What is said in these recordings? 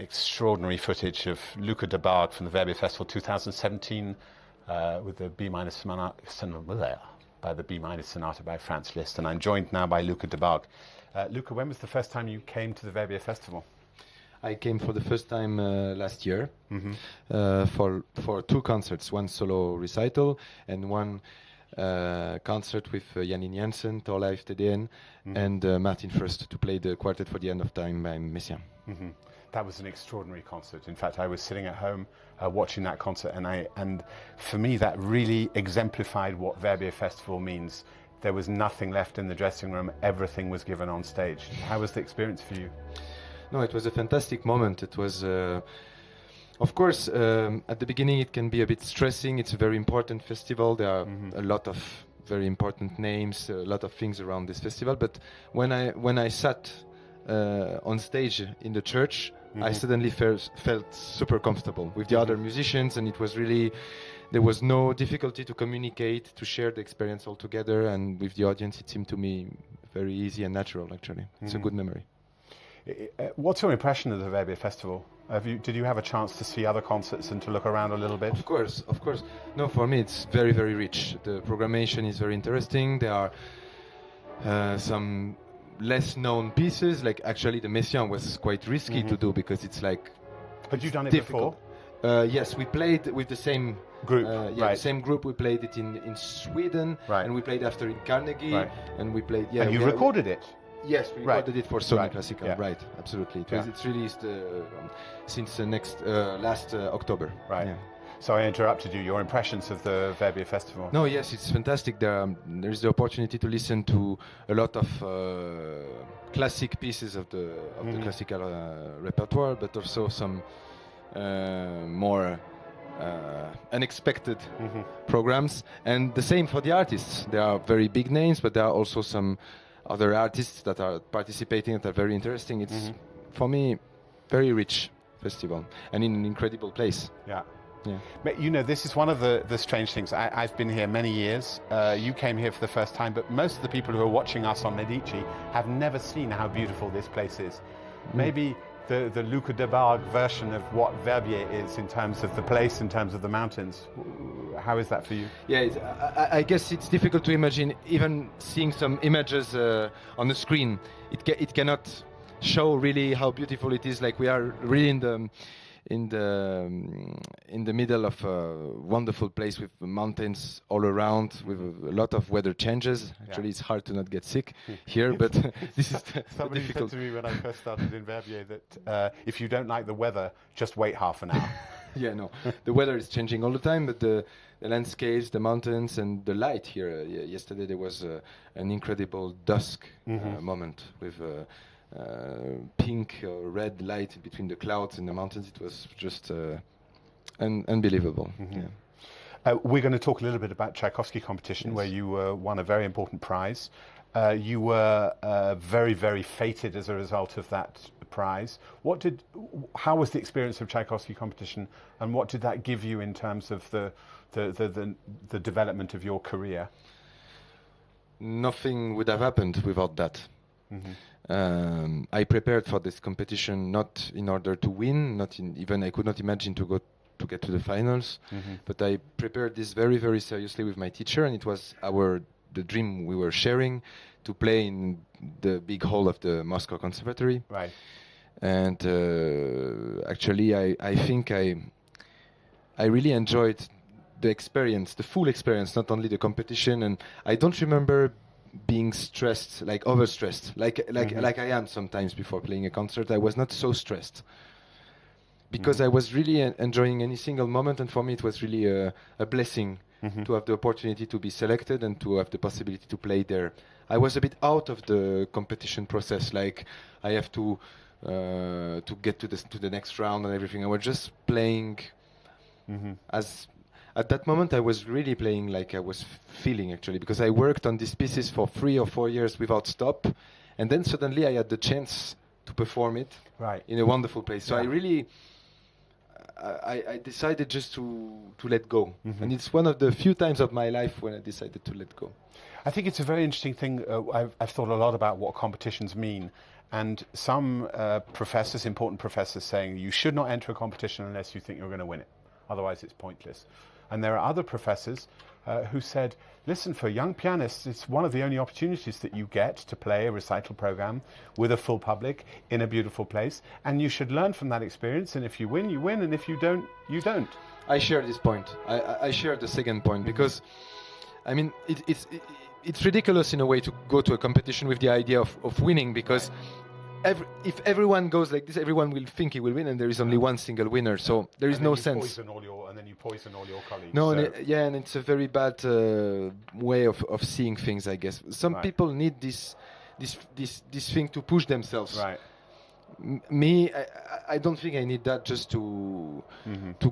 extraordinary footage of Luca Debargue from the Verbier Festival 2017 with the B minor sonata by the B minor sonata by Franz Liszt, and I'm joined now by Luca Debargue. Luca, when was the first time you came to the Verbier Festival? I came for the first time last year for two concerts, one solo recital and one concert with Janine Jensen, Torleif Tedeen, and Martin First to play the Quartet for the End of Time by Messiaen. That was an extraordinary concert. In fact, I was sitting at home watching that concert, and for me that really exemplified what Verbier Festival means. There was nothing left in the dressing room, everything was given on stage. How was the experience for you? No, it was a fantastic moment. It was, of course, at the beginning it can be a bit stressing. It's a very important festival. There are a lot of very important names, a lot of things around this festival. But when I sat on stage in the church, I suddenly felt super comfortable with the other musicians, and it was really, there was no difficulty to communicate, to share the experience all together, and with the audience it seemed to me very easy and natural, actually. It's a good memory. What's your impression of the Verbier Festival? Did you have a chance to see other concerts and to look around a little bit? Of course. No, for me it's very, very rich. The programmation is very interesting. There are some less known pieces, like actually the Messiaen was quite risky to do because it's like... Had you done it difficult. Before? Yes, we played with the same group. The same group. We played it in Sweden, and we played after in Carnegie, and we we you recorded it? Yes, we recorded it for Sony Classical. Yeah. Right, absolutely. It's released since last October. Right. Yeah. So I interrupted you. Your impressions of the Verbier Festival? No, yes, it's fantastic. There's the opportunity to listen to a lot of classic pieces of the classical repertoire, but also some more unexpected programs. And the same for the artists. There are very big names, but there are also some other artists that are participating that are very interesting. It's, for me, very rich festival and in an incredible place. Yeah. But you know, this is one of the strange things. I've been here many years. You came here for the first time, but most of the people who are watching us on Medici have never seen how beautiful this place is. Maybe the Luca Debargue version of what Verbier is in terms of the place, in terms of the mountains. How is that for you? Yeah, I guess it's difficult to imagine. Even seeing some images on the screen, it cannot show really how beautiful it is. Like we are really in the middle of a wonderful place with mountains all around, with a lot of weather changes. Actually, it's hard to not get sick here, but this is somebody difficult. said to me when I first started in Verbier that if you don't like the weather, just wait half an hour. Yeah, no, the weather is changing all the time, but the landscapes, the mountains, and the light here. Yesterday there was an incredible dusk moment with pink or red light between the clouds and the mountains. It was just unbelievable. We're going to talk a little bit about Tchaikovsky competition, where you won a very important prize. You were very, very fated as a result of that prize. How was the experience of Tchaikovsky competition, and what did that give you in terms of the development of your career? Nothing would have happened without that. I prepared for this competition not in order to win, even I could not imagine to get to the finals, but I prepared this very, very seriously with my teacher, and it was the dream we were sharing to play in the big hall of the Moscow Conservatory. Right. And actually, I think I really enjoyed the experience, the full experience, not only the competition, and I don't remember being stressed, like overstressed, like I am sometimes before playing a concert. I was not so stressed because I was really enjoying any single moment, and for me it was really a blessing to have the opportunity to be selected and to have the possibility to play there. I was a bit out of the competition process, like I have to get to the next round and everything. I was just playing as... At that moment, I was really playing like I was feeling, actually, because I worked on these pieces for 3 or 4 years without stop, and then suddenly I had the chance to perform it in a wonderful place. So I really, I decided just to let go, and it's one of the few times of my life when I decided to let go. I think it's a very interesting thing. I've thought a lot about what competitions mean, and some professors, important professors, saying you should not enter a competition unless you think you're going to win it. Otherwise, it's pointless. And there are other professors who said, listen, for young pianists, it's one of the only opportunities that you get to play a recital program with a full public in a beautiful place. And you should learn from that experience. And if you win, you win. And if you don't, you don't. I share this point. I share the second point because, I mean, it's ridiculous in a way to go to a competition with the idea of winning, because if everyone goes like this, everyone will think he will win, and there is only one single winner. So there is no sense. And then you poison all your colleagues. No, so. And it's a very bad way of seeing things, I guess. Some people need this thing to push themselves. Right. Me, I don't think I need that just to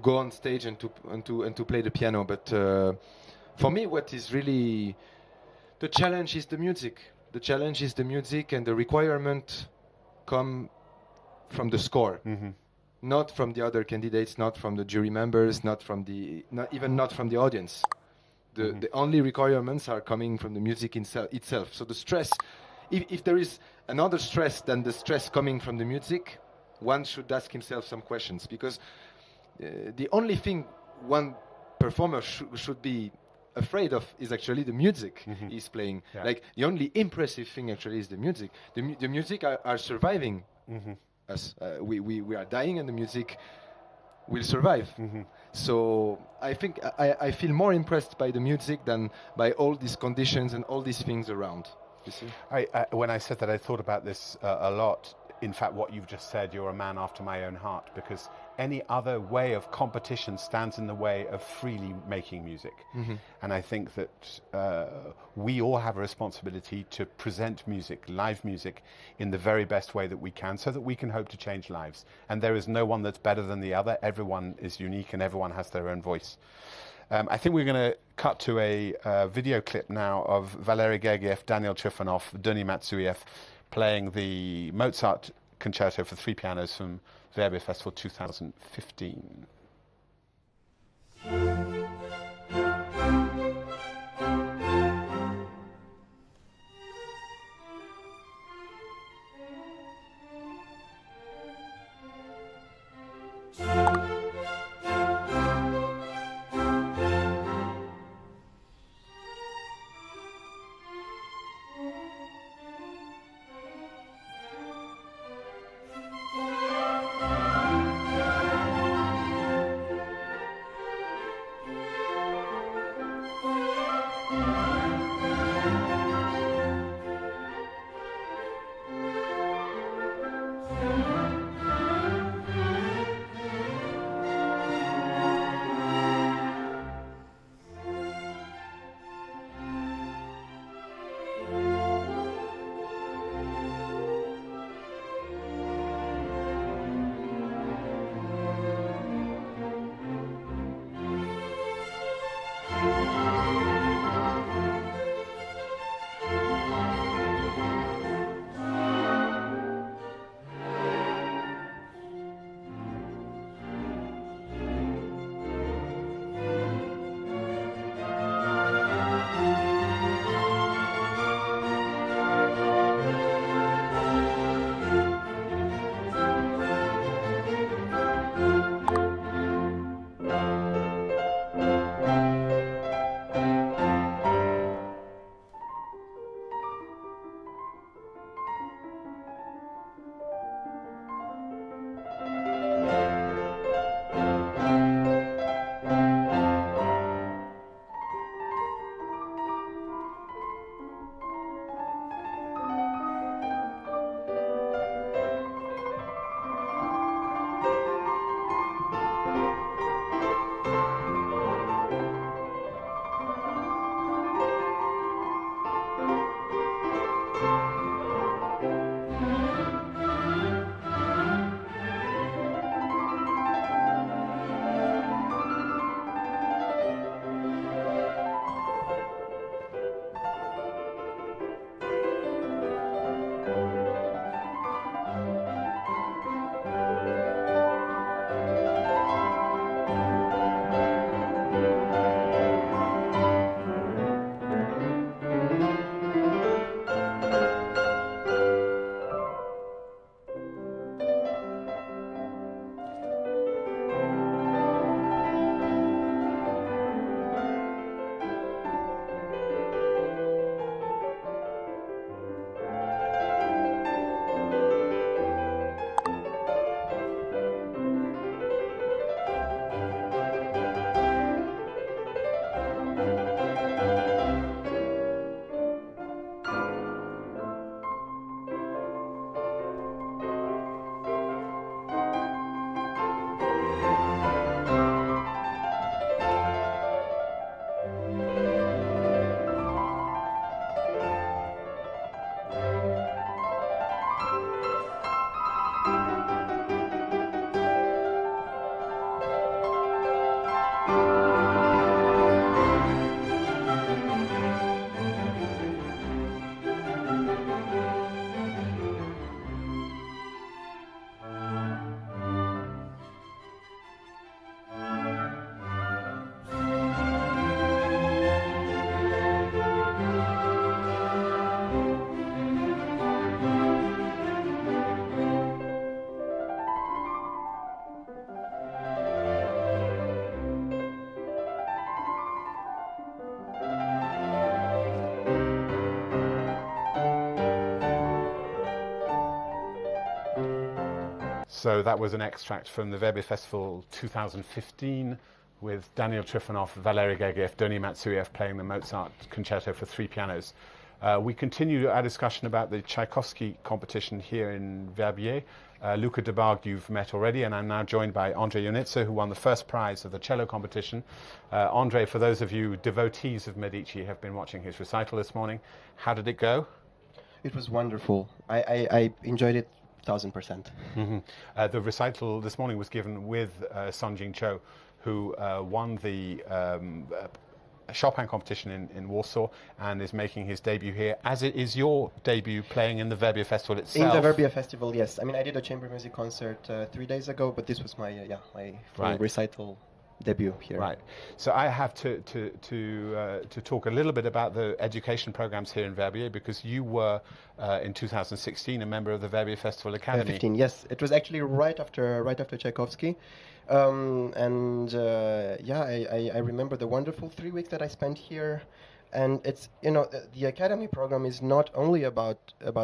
go on stage and to play the piano. But for me, what is really the challenge is the music. The challenge is the music, and the requirement come from the score, not from the other candidates, not from the jury members, not even from the audience. The only requirements are coming from the music itself. So the stress, if there is another stress than the stress coming from the music, one should ask himself some questions, because the only thing one performer should be afraid of is actually the music he's playing. Yeah. Like, the only impressive thing actually is the music. The music are surviving us. We are dying, and the music will survive. So I think I feel more impressed by the music than by all these conditions and all these things around. You see? When I said that, I thought about this a lot. In fact, what you've just said, you're a man after my own heart, because any other way of competition stands in the way of freely making music. And I think that we all have a responsibility to present music, live music, in the very best way that we can, so that we can hope to change lives. And there is no one that's better than the other. Everyone is unique, and everyone has their own voice. I think we're going to cut to a video clip now of Valery Gergiev, Daniel Trifonov, Denis Matsuyev playing the Mozart Concerto for 3 pianos from Verbier Festival 2015. So that was an extract from the Verbier Festival 2015 with Daniel Trifonov, Valery Gergiev, Denis Matsuyev playing the Mozart Concerto for 3 pianos. We continue our discussion about the Tchaikovsky competition here in Verbier. Luca Debargue you've met already, and I'm now joined by Andrei Ionitsa, who won the first prize of the cello competition. Andrei, for those of you devotees of Medici, have been watching his recital this morning. How did it go? It was wonderful. I enjoyed it 1000%. The recital this morning was given with Song Jing Cho, who won the Chopin competition in Warsaw and is making his debut here, as it is your debut playing in the Verbier Festival itself. In the Verbier Festival, yes. I mean, I did a chamber music concert 3 days ago, but this was my my full recital debut here. Right. So I have to talk a little bit about the education programs here in Verbier, because you were in 2016 a member of the Verbier Festival Academy. 15, yes. It was actually right after Tchaikovsky. I remember the wonderful 3 weeks that I spent here. And it's, the academy program is not only about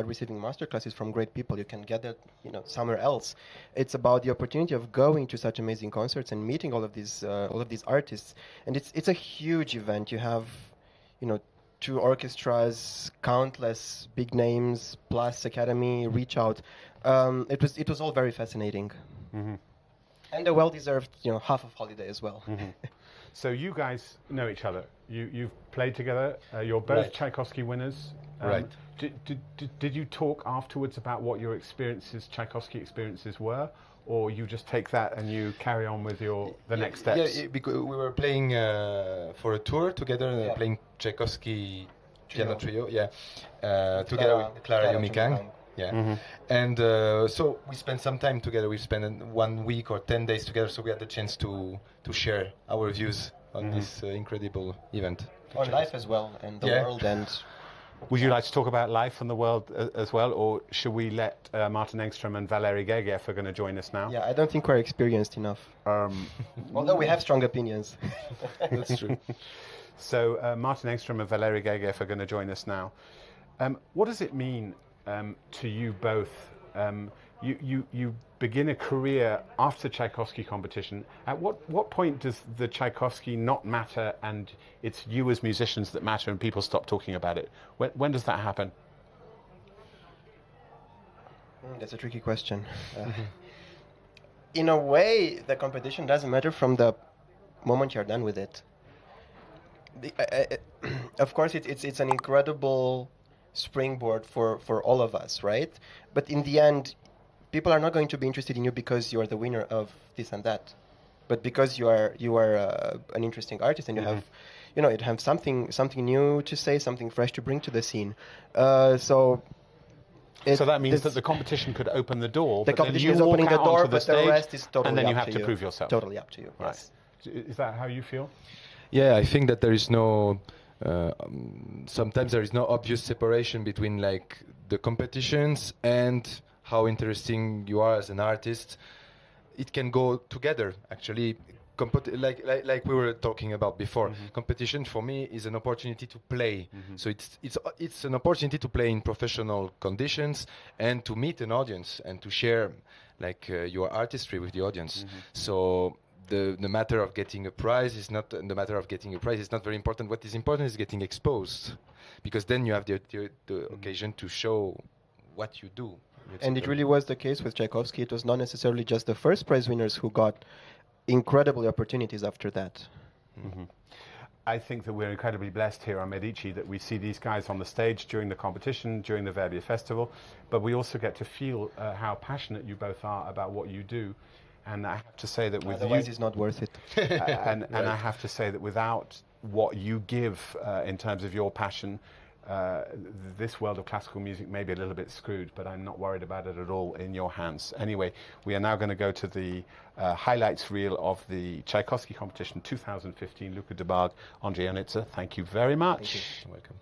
receiving master classes from great people. You can get that, somewhere else. It's about the opportunity of going to such amazing concerts and meeting all of these artists. And it's a huge event. You have, 2 orchestras, countless big names, plus academy, reach out. It was all very fascinating. Mm-hmm. And a well-deserved, half of holiday as well. Mm-hmm. So you guys know each other. You've played together. You're both Tchaikovsky winners. Right. Did you talk afterwards about what your Tchaikovsky experiences were, or you just take that and you carry on with the next steps? Yeah, because we were playing for a tour together, playing Tchaikovsky piano trio. Together with Clara Yomikang. Yeah, mm-hmm. And so we spent some time together. We spent 1 week or 10 days together, so we had the chance to share our views on this incredible event. On life as well, and the world. And would you like to talk about life and the world as well, or should we let Martin Engström and Valery Gergiev are going to join us now? Yeah, I don't think we're experienced enough. Although we have strong opinions. That's true. So Martin Engström and Valery Gergiev are going to join us now. What does it mean to you both? You begin a career after the Tchaikovsky competition. At what point does the Tchaikovsky not matter and it's you as musicians that matter and people stop talking about it? When does that happen? That's a tricky question. In a way, the competition doesn't matter from the moment you're done with it. Of course, it's an incredible springboard for all of us, right? But in the end, people are not going to be interested in you because you are the winner of this and that, but because you are an interesting artist and you have, you have something new to say, something fresh to bring to the scene. So that means that the competition could open the door. The competition is opening the door, but the rest is totally up to you. And then you have to prove yourself. Totally up to you. Right. Yes. Is that how you feel? Yeah, I think that there is no. Sometimes there is no obvious separation between like the competitions and how interesting you are as an artist. It can go together, actually. Like we were talking about before, competition for me is an opportunity to play. So it's an opportunity to play in professional conditions and to meet an audience and to share like your artistry with the audience. So the matter of getting a prize is not very important. What is important is getting exposed, because then you have the occasion to show what you do. And it really was the case with Tchaikovsky. It was not necessarily just the first prize winners who got incredible opportunities after that. I think that we're incredibly blessed here on Medici that we see these guys on the stage during the competition, during the Verbier Festival, but we also get to feel how passionate you both are about what you do. And I have to say that with otherwise it's not worth it. And I have to say that without what you give in terms of your passion, this world of classical music may be a little bit screwed, but I'm not worried about it at all in your hands. Anyway, we are now going to go to the highlights reel of the Tchaikovsky competition 2015. Luca Debargue, Andrei Ionitsa, thank you very much. Thank you. You're welcome.